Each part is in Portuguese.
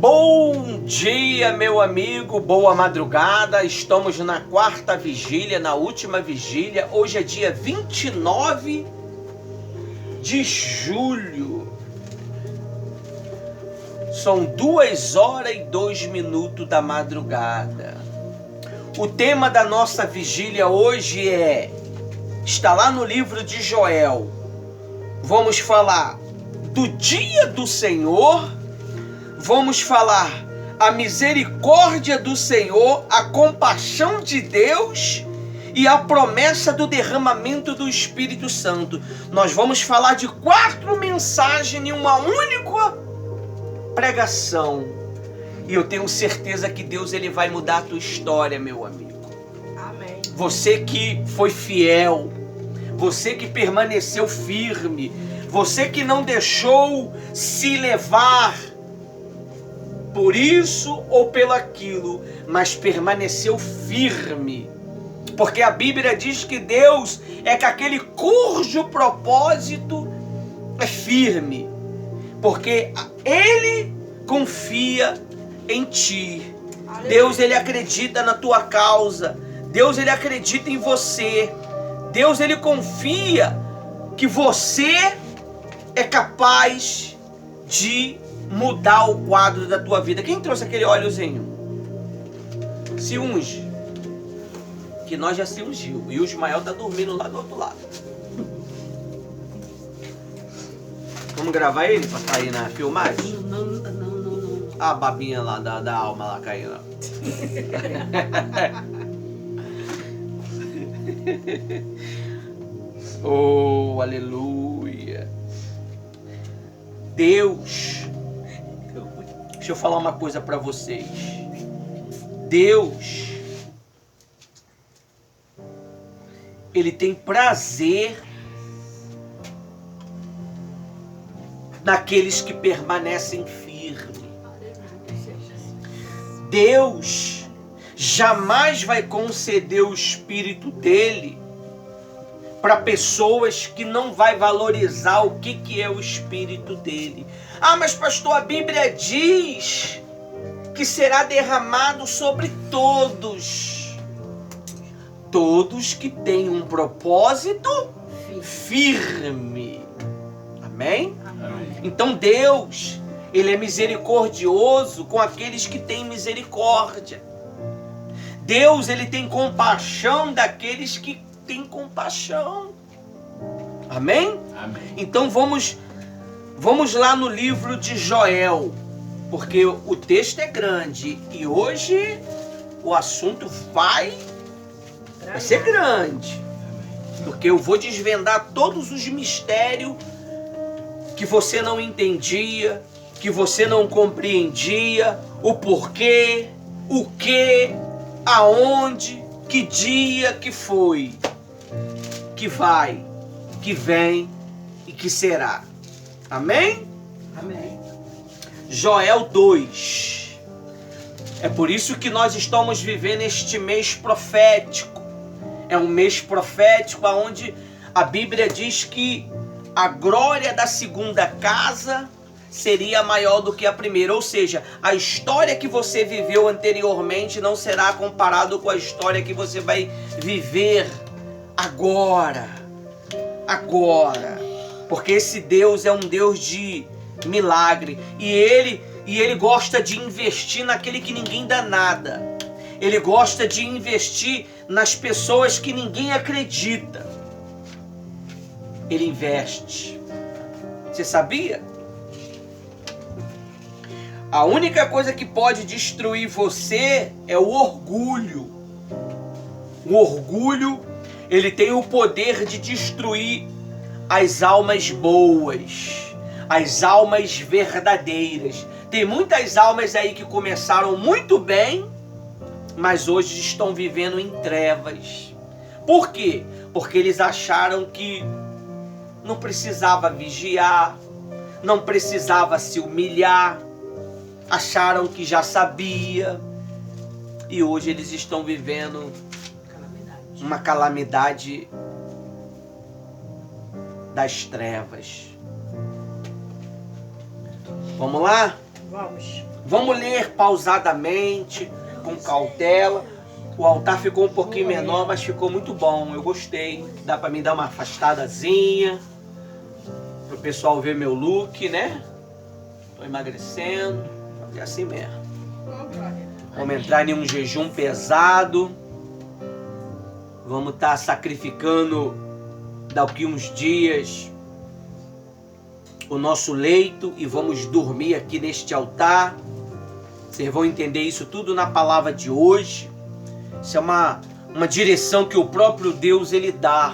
Bom dia, meu amigo, boa madrugada. Estamos na quarta vigília, na última vigília. Hoje é dia 29 de julho. São 2h02 da madrugada. O tema da nossa vigília hoje está lá no livro de Joel. Vamos falar do dia do Senhor. Vamos falar a misericórdia do Senhor, a compaixão de Deus e a promessa do derramamento do Espírito Santo. Nós vamos falar de 4 mensagens em uma única pregação. E eu tenho certeza que Deus ele vai mudar a tua história, meu amigo. Amém. Você que foi fiel, você que permaneceu firme, você que não deixou se levar por isso ou pelo aquilo, mas permaneceu firme. Porque a Bíblia diz que Deus é que aquele cujo propósito é firme. Porque Ele confia em ti. Deus ele acredita na tua causa. Deus ele acredita em você. Deus ele confia que você é capaz de mudar o quadro da tua vida. Quem trouxe aquele óleozinho? Se unge. Que nós já se ungiu. E o Ismael tá dormindo lá do outro lado. Vamos gravar ele pra cair na filmagem? Não. A babinha lá da alma lá caindo. Oh, aleluia. Deus, deixa eu falar uma coisa para vocês. Deus, Ele tem prazer naqueles que permanecem firmes. Deus jamais vai conceder o Espírito dele para pessoas que não vai valorizar o que é o Espírito dele. Ah, mas pastor, a Bíblia diz que será derramado sobre todos. Todos que têm um propósito firme. Amém? Amém. Então Deus, Ele é misericordioso com aqueles que têm misericórdia. Deus, Ele tem compaixão daqueles que têm compaixão. Amém? Amém. Então vamos lá no livro de Joel, porque o texto é grande e hoje o assunto vai ser grande. Porque eu vou desvendar todos os mistérios que você não entendia, que você não compreendia, o porquê, o que, aonde, que dia que foi, que vai, que vem e que será. Amém? Amém. Joel 2. É por isso que nós estamos vivendo este mês profético. É um mês profético onde a Bíblia diz que a glória da segunda casa seria maior do que a primeira. Ou seja, a história que você viveu anteriormente não será comparado com a história que você vai viver agora. Porque esse Deus é um Deus de milagre. E ele gosta de investir naquele que ninguém dá nada. Ele gosta de investir nas pessoas que ninguém acredita. Ele investe. Você sabia? A única coisa que pode destruir você é o orgulho. O orgulho, ele tem o poder de destruir as almas boas, as almas verdadeiras. Tem muitas almas aí que começaram muito bem, mas hoje estão vivendo em trevas. Por quê? Porque eles acharam que não precisava vigiar, não precisava se humilhar, acharam que já sabia, e hoje eles estão vivendo uma calamidade das trevas. Vamos lá? Vamos. Vamos ler pausadamente, com cautela. O altar ficou um pouquinho menor, mas ficou muito bom. Eu gostei. Dá para mim dar uma afastadazinha. Para o pessoal ver meu look, né? Estou emagrecendo. É assim mesmo. Vamos entrar em um jejum pesado. Vamos estar sacrificando daqui uns dias o nosso leito e vamos dormir aqui neste altar. Vocês vão entender isso tudo na palavra de hoje. Isso é uma direção que o próprio Deus ele dá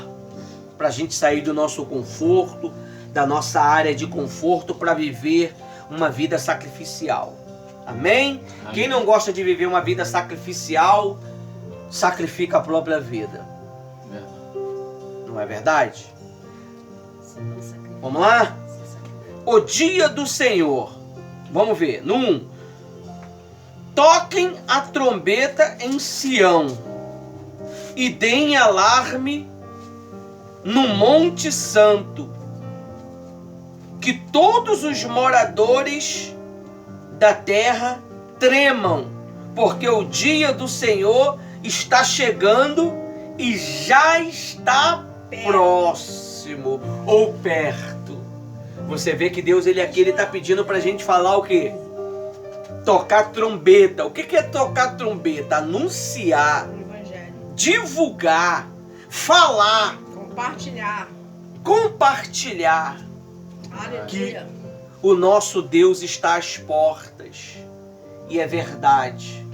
para a gente sair do nosso conforto, da nossa área de conforto, para viver uma vida sacrificial. Amém? Amém? Quem não gosta de viver uma vida sacrificial, sacrifica a própria vida. Não é verdade? Vamos lá? O dia do Senhor. Vamos ver. No 1. Toquem a trombeta em Sião e deem alarme no Monte Santo, que todos os moradores da terra tremam, porque o dia do Senhor está chegando e já está próximo ou perto. Você vê que Deus ele aqui ele está pedindo para a gente falar o quê? Tocar trombeta. O que é tocar trombeta? Anunciar, divulgar, falar, compartilhar que o nosso Deus está às portas. E é verdade.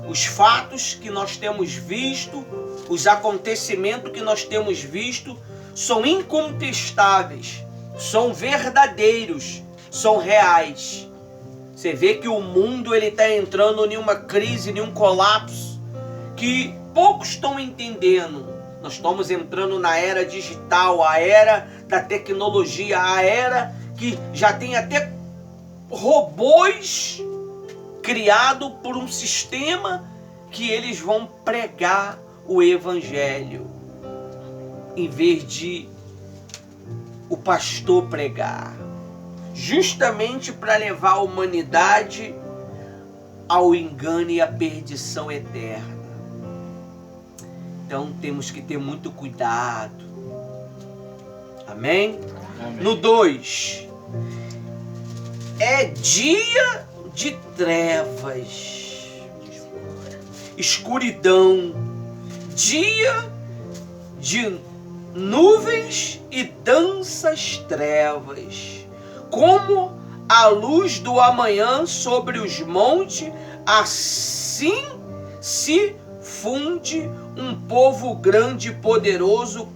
Os fatos que nós temos visto, os acontecimentos que nós temos visto, são incontestáveis, são verdadeiros, são reais. Você vê que o mundo ele está entrando em uma crise, em um colapso, que poucos estão entendendo. Nós estamos entrando na era digital, a era da tecnologia, a era que já tem até robôs criados por um sistema que eles vão pregar o evangelho, em vez de o pastor pregar, justamente para levar a humanidade ao engano e à perdição eterna. Então temos que ter muito cuidado. Amém? Amém. No 2, é dia de trevas, escuridão, dia de nuvens e densas trevas, como a luz do amanhã sobre os montes, assim se funde um povo grande e poderoso,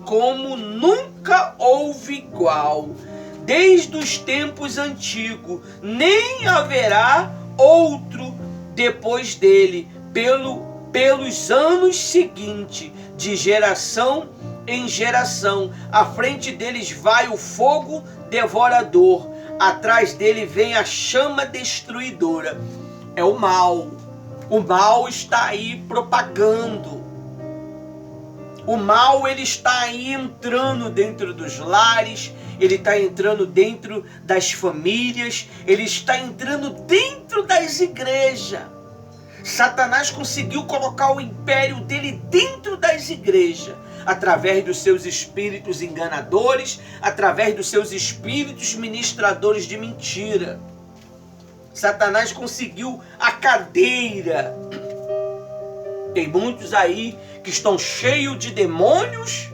como nunca houve igual, desde os tempos antigos, nem haverá outro depois dele, pelos anos seguintes, de geração em geração. À frente deles vai o fogo devorador, atrás dele vem a chama destruidora. É o mal. O mal está aí propagando. O mal ele está aí entrando dentro dos lares, ele está entrando dentro das famílias, ele está entrando dentro das igrejas. Satanás conseguiu colocar o império dele dentro das igrejas, através dos seus espíritos enganadores, através dos seus espíritos ministradores de mentira. Satanás conseguiu a cadeira. Tem muitos aí que estão cheios de demônios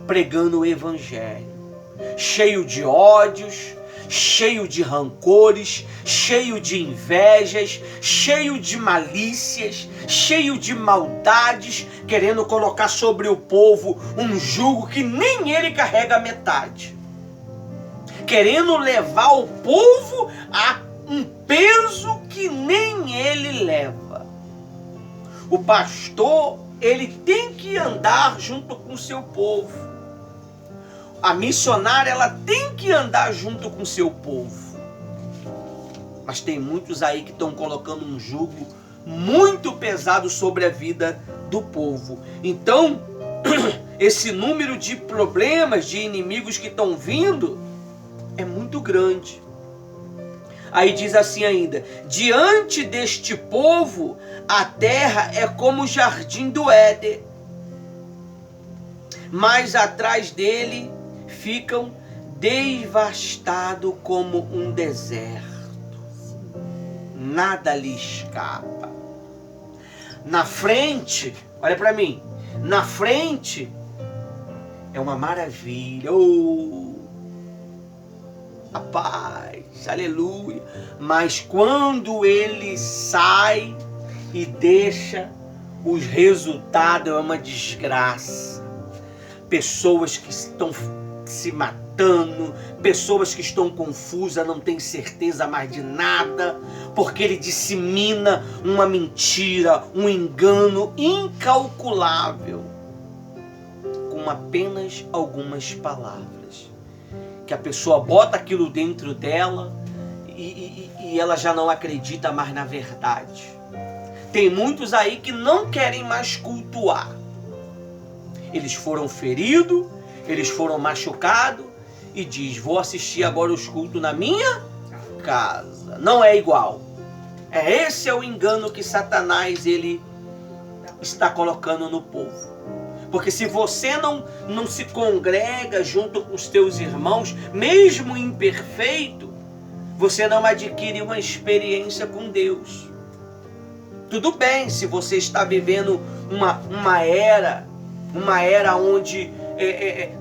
pregando o evangelho, cheio de ódios, cheio de rancores, cheio de invejas, cheio de malícias, cheio de maldades, querendo colocar sobre o povo um jugo que nem ele carrega metade, querendo levar o povo a um peso que nem ele leva. O pastor, ele tem que andar junto com o seu povo. A missionária, ela tem que andar junto com o seu povo. Mas tem muitos aí que estão colocando um jugo muito pesado sobre a vida do povo. Então, esse número de problemas, de inimigos que estão vindo, é muito grande. Aí diz assim ainda: diante deste povo, a terra é como o jardim do Éden, mas atrás dele ficam devastados como um deserto. Nada lhe escapa. Na frente, olha para mim, na frente é uma maravilha. Oh, a paz, aleluia. Mas quando ele sai e deixa, os resultados é uma desgraça. Pessoas que estão se matando, pessoas que estão confusas, não têm certeza mais de nada, porque ele dissemina uma mentira, um engano incalculável, com apenas algumas palavras, que a pessoa bota aquilo dentro dela e ela já não acredita mais na verdade. Tem muitos aí que não querem mais cultuar. Eles foram feridos, eles foram machucados e diz: vou assistir agora os cultos na minha casa. Não é igual. Esse é o engano que Satanás ele está colocando no povo. Porque se você não se congrega junto com os teus irmãos, mesmo imperfeito, você não adquire uma experiência com Deus. Tudo bem se você está vivendo uma era onde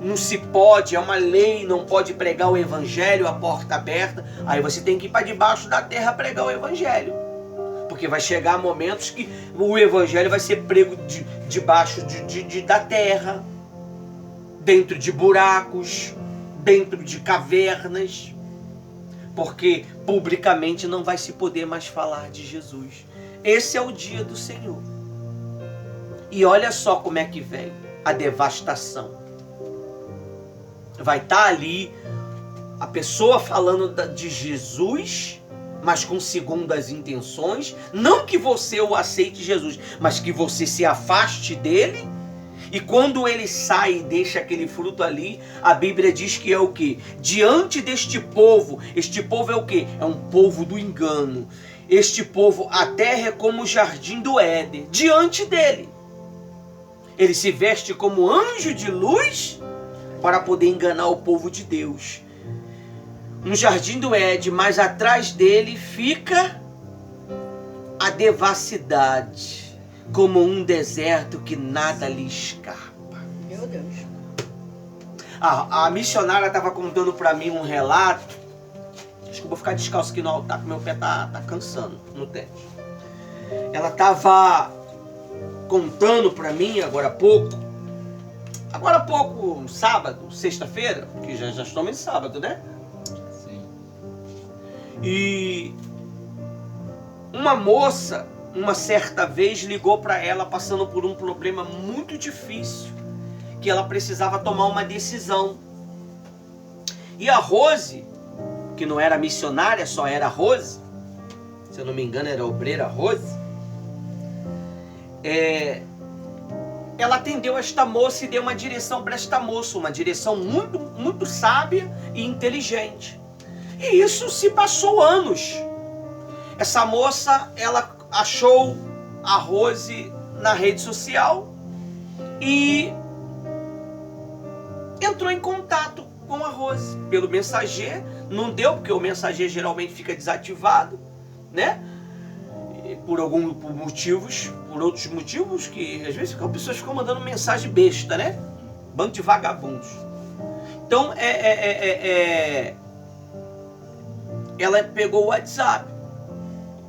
não se pode, é uma lei, não pode pregar o evangelho, a porta aberta. Aí você tem que ir para debaixo da terra pregar o evangelho, porque vai chegar momentos que o evangelho vai ser prego debaixo da terra, dentro de buracos, dentro de cavernas, porque publicamente não vai se poder mais falar de Jesus. Esse é o dia do Senhor. E olha só como é que vem a devastação. Vai estar ali a pessoa falando de Jesus, mas com segundas intenções. Não que você o aceite Jesus, mas que você se afaste dele. E quando ele sai e deixa aquele fruto ali, a Bíblia diz que é o quê? Diante deste povo, este povo é o quê? É um povo do engano. Este povo, a terra é como o jardim do Éden. Diante dele, ele se veste como anjo de luz para poder enganar o povo de Deus. Um jardim do Éden, mas atrás dele fica a devassidade, como um deserto que nada lhe escapa. Meu Deus. A missionária estava contando para mim um relato. Acho que eu vou ficar descalço aqui no altar, porque meu pé tá cansando no teto. Ela estava contando para mim agora há pouco, sábado, sexta-feira, porque já estamos em sábado, né? Sim. E uma moça, uma certa vez, ligou para ela passando por um problema muito difícil, que ela precisava tomar uma decisão. E a Rose, que não era missionária, só era Rose, se eu não me engano era obreira Rose, ela atendeu esta moça e deu uma direção para esta moça, uma direção muito, muito sábia e inteligente. E isso se passou anos. Essa moça, ela achou a Rose na rede social e entrou em contato com a Rose pelo mensageiro. Não deu, porque o mensageiro geralmente fica desativado, né? Por outros motivos, que às vezes as pessoas ficam mandando mensagem besta, né? Bando de vagabundos. Então, ela pegou o WhatsApp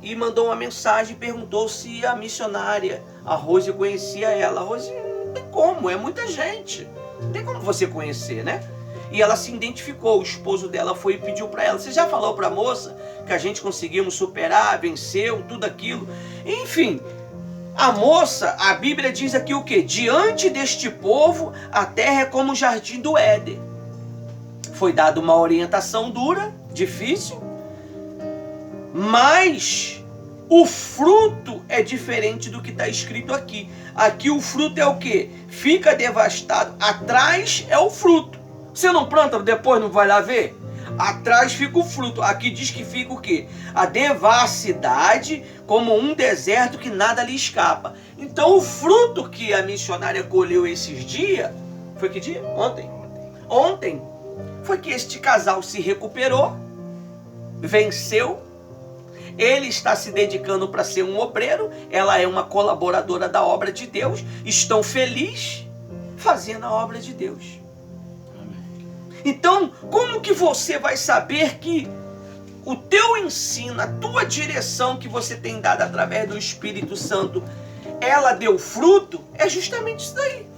e mandou uma mensagem e perguntou se a missionária, a Rose, conhecia ela. A Rose, não tem como, é muita gente. Não tem como você conhecer, né? E ela se identificou, o esposo dela foi e pediu para ela: você já falou para a moça que a gente conseguimos superar, venceu, tudo aquilo? Enfim, a moça, a Bíblia diz aqui o quê? Diante deste povo, a terra é como o jardim do Éden. Foi dada uma orientação dura, difícil, mas o fruto é diferente do que está escrito aqui. Aqui o fruto é o quê? Fica devastado. Atrás é o fruto. Você não planta, depois não vai lá ver? Atrás fica o fruto. Aqui diz que fica o quê? A devassidade, como um deserto que nada lhe escapa. Então o fruto que a missionária colheu esses dias, foi que dia? Ontem. Foi que este casal se recuperou, venceu. Ele está se dedicando para ser um obreiro, ela é uma colaboradora da obra de Deus, estão felizes fazendo a obra de Deus. Então, como que você vai saber que o teu ensino, a tua direção que você tem dado através do Espírito Santo, ela deu fruto? É justamente isso daí.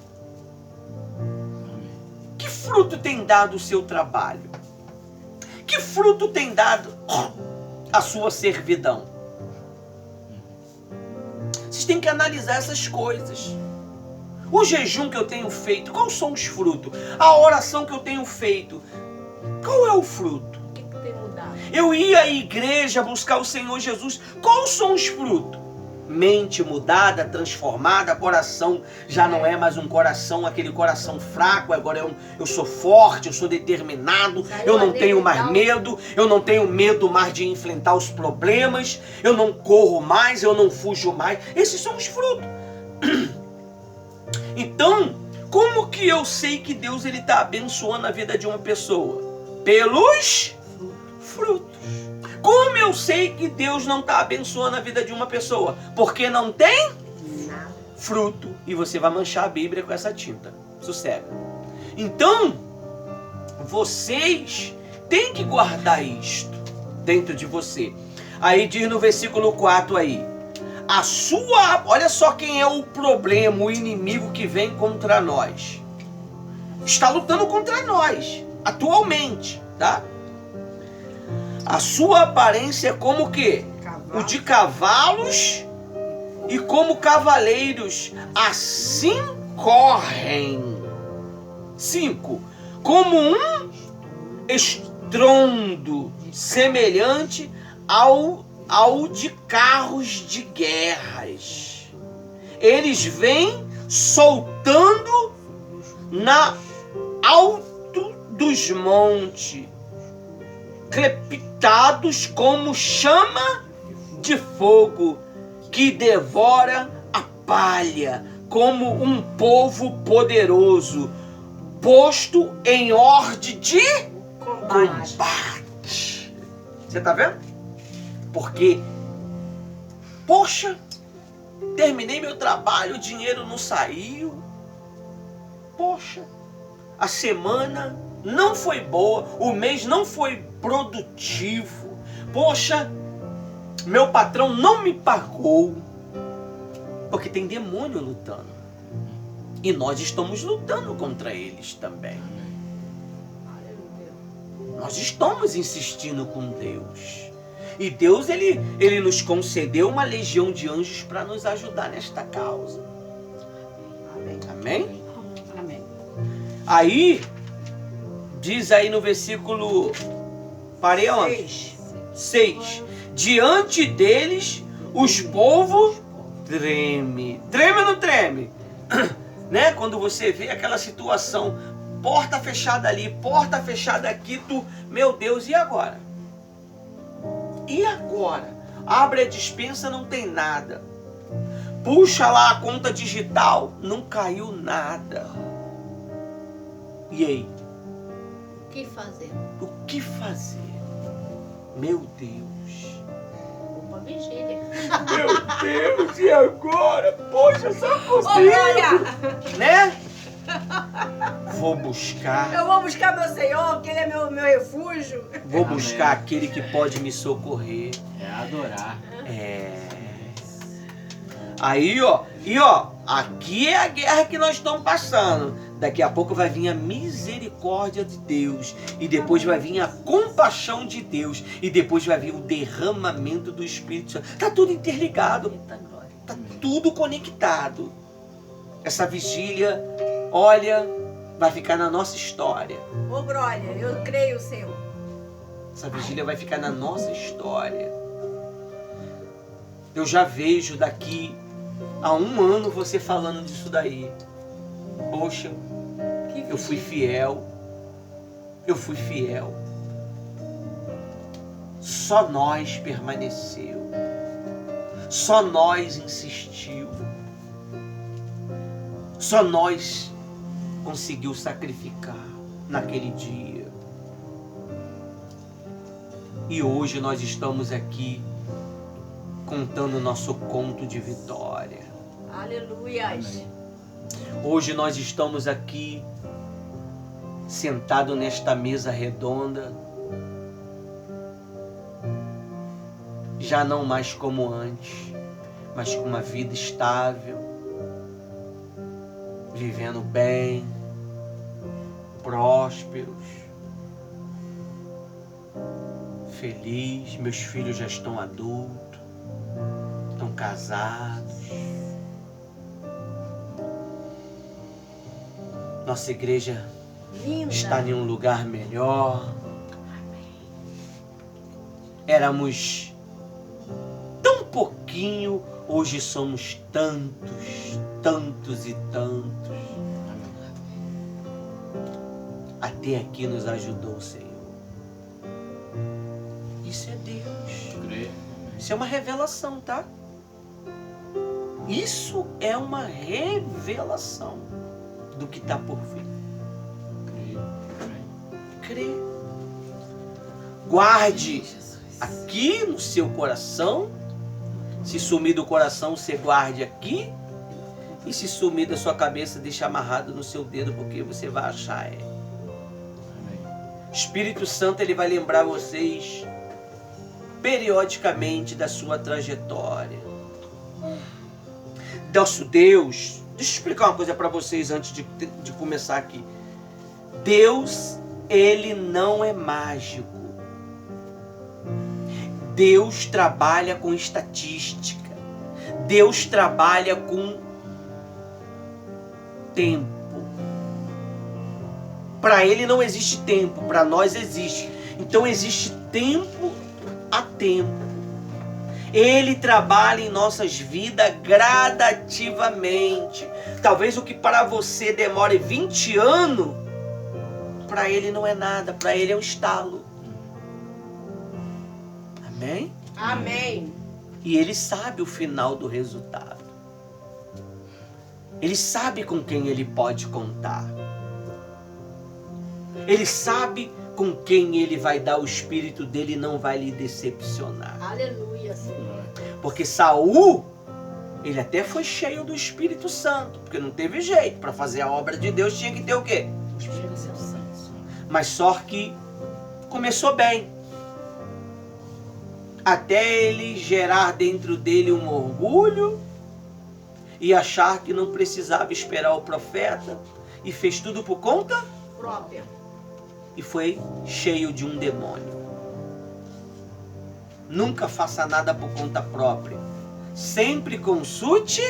Que fruto tem dado o seu trabalho? Que fruto tem dado a sua servidão? Vocês têm que analisar essas coisas. O jejum que eu tenho feito, quais são os frutos? A oração que eu tenho feito, qual é o fruto? O que tem mudado? Eu ia à igreja buscar o Senhor Jesus, quais são os frutos? Mente mudada, transformada, coração já não é mais um coração, aquele coração fraco, agora eu sou forte, eu sou determinado, eu não tenho mais medo, eu não tenho medo mais de enfrentar os problemas, eu não corro mais, eu não fujo mais. Esses são os frutos. Então, como que eu sei que Deus está abençoando a vida de uma pessoa? Pelos frutos. Como eu sei que Deus não está abençoando a vida de uma pessoa? Porque não tem fruto. E você vai manchar a Bíblia com essa tinta. Sossega. Então, vocês têm que guardar isto dentro de você. Aí diz no versículo 4 aí. Olha só quem é o problema, o inimigo que vem contra nós. Está lutando contra nós, atualmente, tá? A sua aparência é como o quê? O de cavalos e como cavaleiros, assim correm. 5. Como um estrondo semelhante ao de carros de guerras. Eles vêm soltando na alto dos montes, crepitados como chama de fogo que devora a palha, como um povo poderoso, posto em ordem de combate. Você está vendo? Porque, poxa, terminei meu trabalho, o dinheiro não saiu. Poxa, a semana não foi boa, o mês não foi produtivo. Poxa, meu patrão não me pagou. Porque tem demônio lutando. E nós estamos lutando contra eles também. Nós estamos insistindo com Deus. E Deus, ele nos concedeu uma legião de anjos para nos ajudar nesta causa. Amém? Amém. Aí, diz aí no versículo... Parei onde? 6. Diante deles, os povos tremem. Treme ou não treme? Né? Quando você vê aquela situação, porta fechada ali, porta fechada aqui, meu Deus, e agora? E agora? Abre a despensa, não tem nada. Puxa lá a conta digital, não caiu nada. E aí? O que fazer? O que fazer? Meu Deus. Uma vigília. Meu Deus, e agora? Poxa, só consigo. Né? Vou buscar. Eu vou buscar meu Senhor, que Ele é meu refúgio. Vou buscar aquele que pode me socorrer. É adorar. É. Aí, ó. Aqui é a guerra que nós estamos passando. Daqui a pouco vai vir a misericórdia de Deus. E depois vai vir a compaixão de Deus. E depois vai vir o derramamento do Espírito Santo. Está tudo interligado. Está tudo conectado. Essa vigília, olha, vai ficar na nossa história. Ô, glória, eu creio, Senhor. Essa vigília vai ficar na nossa história. Eu já vejo daqui a 1 ano você falando disso daí. Poxa, eu fui fiel. Só nós permaneceu. Só nós insistiu. Só nós conseguiu sacrificar naquele dia. E hoje nós estamos aqui contando o nosso conto de vitória. Aleluias. Hoje nós estamos aqui sentados nesta mesa redonda, já não mais como antes, mas com uma vida estável, vivendo bem, prósperos, feliz. Meus filhos já estão adultos, estão casados. Nossa igreja Linda. está em um lugar melhor. Éramos tão pouquinho, hoje somos tantos, tantos e tantos. Até aqui nos ajudou o Senhor. Isso é Deus. Isso é uma revelação, tá? Isso é uma revelação do que está por vir. Crê. Guarde aqui no seu coração. Se sumir do coração, você guarde aqui. E se sumir da sua cabeça, deixa amarrado no seu dedo, porque você vai achar. Espírito Santo, ele vai lembrar vocês periodicamente da sua trajetória. Nosso Deus, deixa eu explicar uma coisa para vocês antes de começar aqui. Deus, ele não é mágico. Deus trabalha com estatística. Deus trabalha com tempo. Para ele não existe tempo, para nós existe. Então existe tempo a tempo. Ele trabalha em nossas vidas gradativamente. Talvez o que para você demore 20 anos, para ele não é nada, para ele é um estalo. Amém? Amém. E ele sabe o final do resultado. Ele sabe com quem ele pode contar. Ele sabe com quem ele vai dar o espírito dele e não vai lhe decepcionar. Aleluia, Senhor. Porque Saul, ele até foi cheio do Espírito Santo, porque não teve jeito. Para fazer a obra de Deus tinha que ter o quê? Espírito Santo. Mas só que começou bem. Até ele gerar dentro dele um orgulho e achar que não precisava esperar o profeta e fez tudo por conta Própria. e foi cheio de um demônio. Nunca faça nada por conta própria. Sempre consulte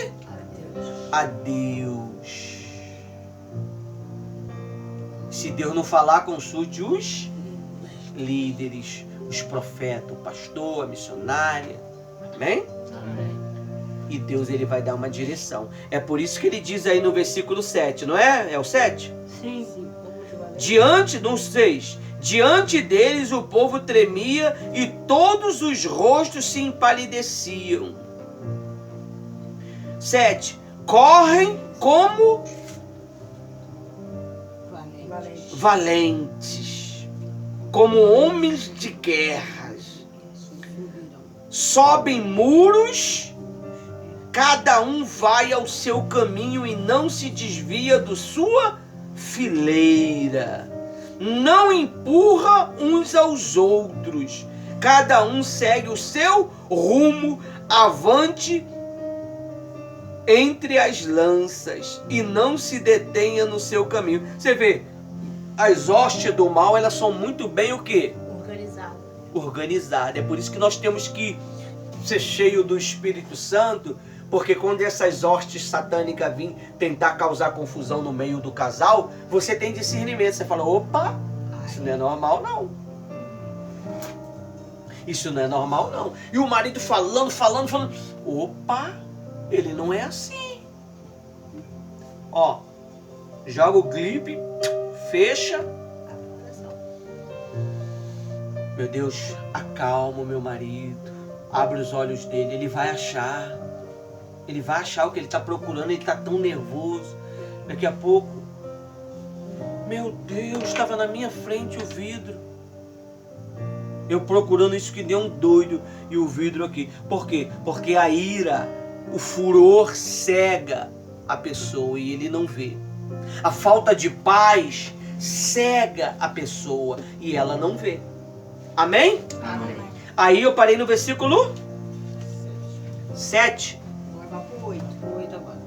a Deus. Se Deus não falar, consulte os líderes, os profetas, o pastor, a missionária. Amém? Amém. E Deus, ele vai dar uma direção. É por isso que ele diz aí no versículo 7, não é? É o 7? Sim. Diante dos 6, diante deles o povo tremia e todos os rostos se empalideciam. 7. Correm como valentes, como homens de guerras. Sobem muros, cada um vai ao seu caminho e não se desvia do sua fileira. Não empurra uns aos outros. Cada um segue o seu rumo avante entre as lanças e não se detenha no seu caminho. Você vê, as hostes do mal, elas são muito bem o quê? Organizadas. É por isso que nós temos que ser cheio do Espírito Santo, porque quando essas hostes satânicas virem tentar causar confusão no meio do casal, você tem discernimento. Você fala, opa, isso não é normal não. Isso não é normal não. E o marido falando. Opa, ele não é assim. Ó, joga o clipe, fecha. Meu Deus, acalma o meu marido, abre os olhos dele, ele vai achar o que ele está procurando, ele está tão nervoso. Daqui a pouco, meu Deus, estava na minha frente o vidro. Eu procurando isso que deu um doido e o vidro aqui. Por quê? Porque a ira, o furor cega a pessoa e ele não vê. A falta de paz cega a pessoa e ela não vê. Amém? Amém. Aí eu parei no versículo 7. Agora vai pro 8. 8 agora.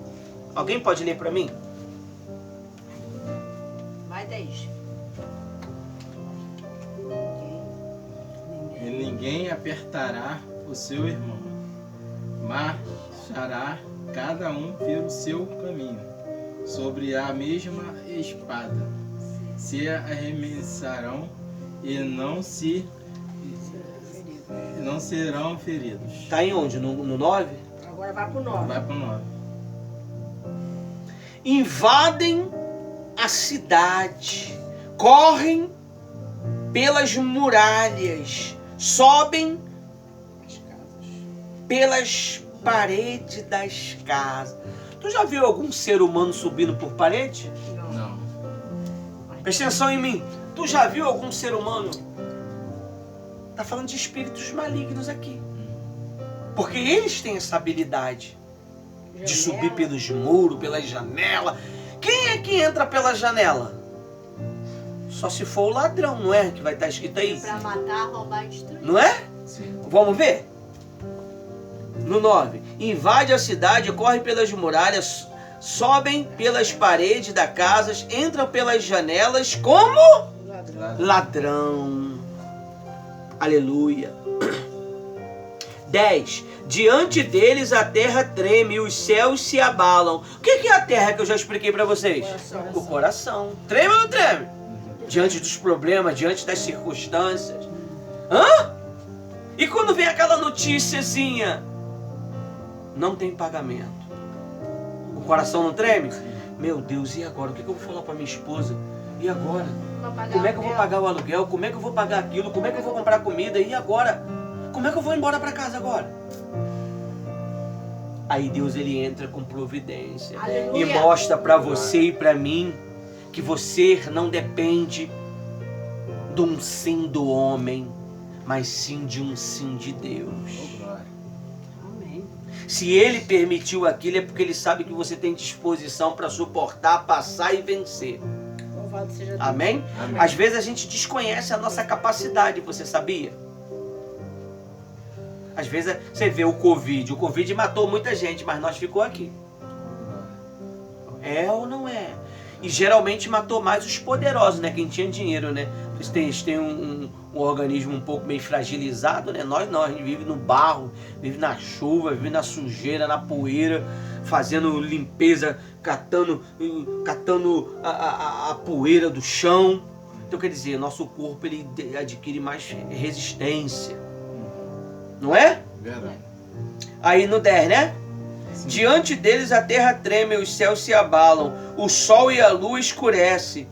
Alguém pode ler para mim? Vai 10. E ninguém apertará o seu irmão, marchará cada um pelo seu caminho, sobre a mesma espada, se arremessarão e não serão feridos. Tá em onde? No 9? Agora vai pro 9. Vai para o 9. Invadem a cidade, correm pelas muralhas, sobem As casas. pelas paredes das casas. Tu já viu algum ser humano subindo por parede? Não. Presta atenção em mim. Tu já viu algum ser humano? Tá falando de espíritos malignos aqui. Porque eles têm essa habilidade de subir pelos muros, pelas janelas. Quem é que entra pela janela? Só se for o ladrão, não é? Que vai estar escrito aí. Pra matar, roubar e destruir. Não é? Sim. Vamos ver? No 9. Invade a cidade, corre pelas muralhas, sobem pelas paredes das casas, entram pelas janelas como Ladrão. ladrão. Aleluia. 10. Diante deles a terra treme e os céus se abalam. O que é a terra que eu já expliquei para vocês? Coração. O coração. Treme ou não treme? Diante dos problemas, diante das circunstâncias. Hã? E quando vem aquela noticiazinha, não tem pagamento. O coração não treme? Meu Deus, e agora? O que eu vou falar para minha esposa? E agora? Como é que eu vou pagar o aluguel? Como é que eu vou pagar aquilo? Como é que eu vou comprar comida? E agora? Como é que eu vou embora para casa agora? Aí Deus ele entra com providência. Aleluia. E mostra para você e para mim que você não depende de um sim do homem, mas sim de um sim de Deus. Oh, glória. Amém. Se ele permitiu aquilo é porque ele sabe que você tem disposição para suportar, passar e vencer. Louvado seja Deus. Amém? Amém. Às vezes a gente desconhece a nossa capacidade, você sabia? Às vezes você vê o Covid matou muita gente, mas nós ficou aqui. É ou não é? E geralmente matou mais os poderosos, né? Quem tinha dinheiro, né? Eles têm um organismo um pouco meio fragilizado, né? Nós não, a gente vive no barro, vive na chuva, vive na sujeira, na poeira, fazendo limpeza, catando a poeira do chão. Então quer dizer, nosso corpo ele adquire mais resistência. Não é? Verdade. Aí no 10, né? Sim. Diante deles a terra treme, os céus se abalam, o sol e a lua escurecem,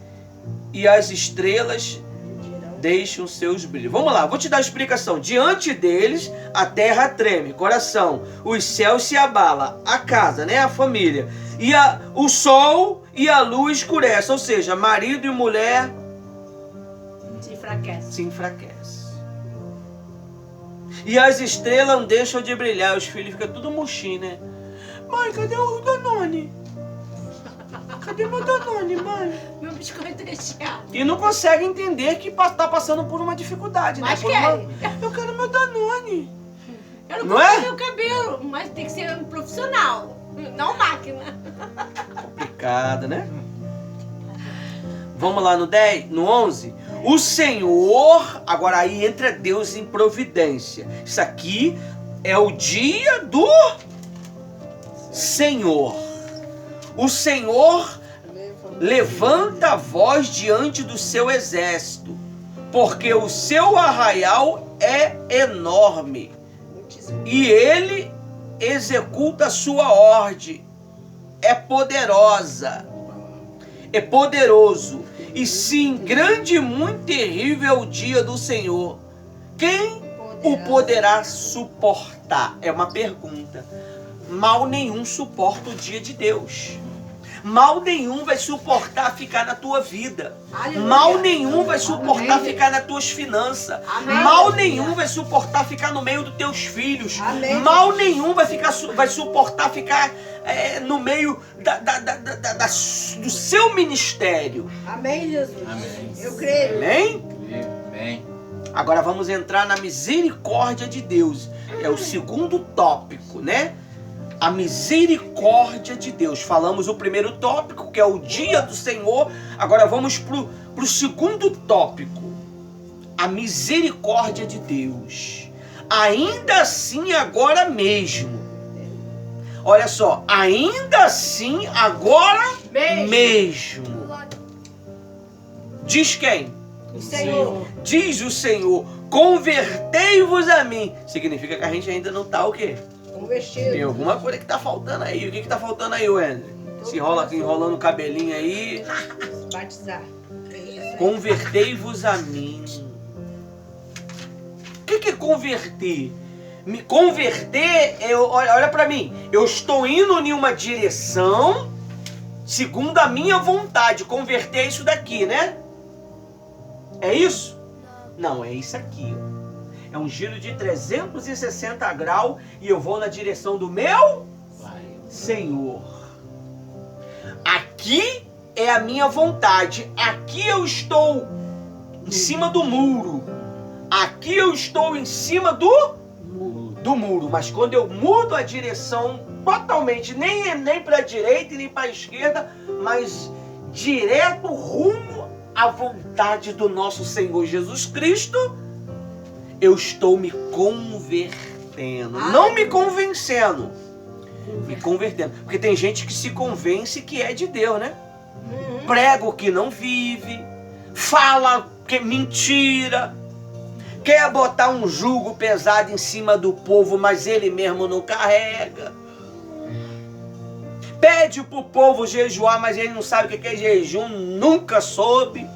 e as estrelas deixam seus brilhos. Vamos lá, vou te dar a explicação. Diante deles a terra treme, coração, os céus se abalam, a casa, né? A família. E o sol e a lua escurecem, ou seja, marido e mulher Se enfraquece. se enfraquecem. E as estrelas não deixam de brilhar, os filhos ficam tudo murchinho, né? Mãe, cadê o Danone? Cadê meu Danone, mãe? Meu biscoito recheado. E não consegue entender que tá passando por uma dificuldade, Mas né? querem. Eu quero meu Danone. Eu Não não é? corto meu cabelo, mas tem que ser um profissional, não máquina. Complicado, né? Vamos lá no 10, no 11. O Senhor, agora aí entra Deus em providência. Isso aqui é o dia do Senhor. O Senhor levanta a voz diante do seu exército, porque o seu arraial é enorme Muitíssimo. e ele executa a sua ordem. É poderosa, é poderoso. E sim, grande e muito terrível é o dia do Senhor. Quem o poderá suportar? É uma pergunta. Mal nenhum suporta o dia de Deus. Mal nenhum vai suportar ficar na tua vida. Aleluia. Mal nenhum vai suportar Amém. ficar nas tuas finanças. Amém. Mal nenhum vai suportar ficar no meio dos teus filhos. Amém. Mal nenhum vai suportar ficar no meio do seu ministério. Amém, Jesus. Amém. Eu creio. Amém? Amém. Agora vamos entrar na misericórdia de Deus. É o segundo tópico, né? A misericórdia de Deus. Falamos o primeiro tópico, que é o dia do Senhor. Agora vamos pro segundo tópico. A misericórdia de Deus. Ainda assim, agora mesmo. Olha só. Ainda assim, agora mesmo. Diz quem? O Senhor. Diz o Senhor. Convertei-vos a mim. Significa que a gente ainda não está o quê? Convertido. Tem alguma coisa que tá faltando aí. O que tá faltando aí, Wendel? Se enrolando o cabelinho aí. Batizar. É isso aí. Convertei-vos a mim. O que é converter? Me converter, olha pra mim. Eu estou indo em uma direção segundo a minha vontade. Converter é isso daqui, né? É isso? Não, é isso aqui, ó. É um giro de 360 graus e eu vou na direção do meu Senhor. Aqui é a minha vontade. Aqui eu estou em cima do muro. Aqui eu estou em cima do muro. Mas quando eu mudo a direção totalmente, nem para a direita e nem para a esquerda, mas direto rumo à vontade do nosso Senhor Jesus Cristo, eu estou me convertendo. Não me convencendo. Me convertendo. Porque tem gente que se convence que é de Deus, né? Prega o que não vive. Fala que é mentira. Quer botar um jugo pesado em cima do povo, mas ele mesmo não carrega. Pede pro povo jejuar, mas ele não sabe o que é jejum, nunca soube.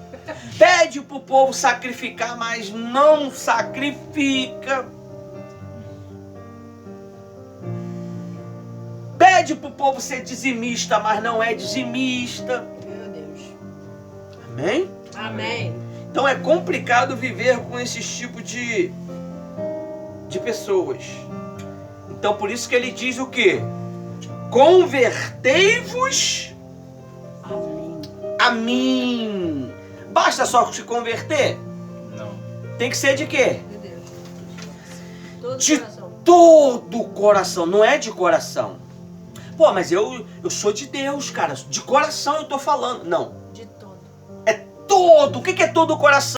Pede pro povo sacrificar, mas não sacrifica. Pede pro povo ser dizimista, mas não é dizimista. Meu Deus. Amém? Amém. Então é complicado viver com esse tipo de pessoas. Então por isso que ele diz o quê? Convertei-vos a mim. Basta só se converter? Não. Tem que ser de quê? Meu Deus. Todo De coração. todo o coração, não é de coração. Pô, mas eu sou de Deus, cara. De coração eu tô falando. Não. De todo. É todo. O que é todo o coração?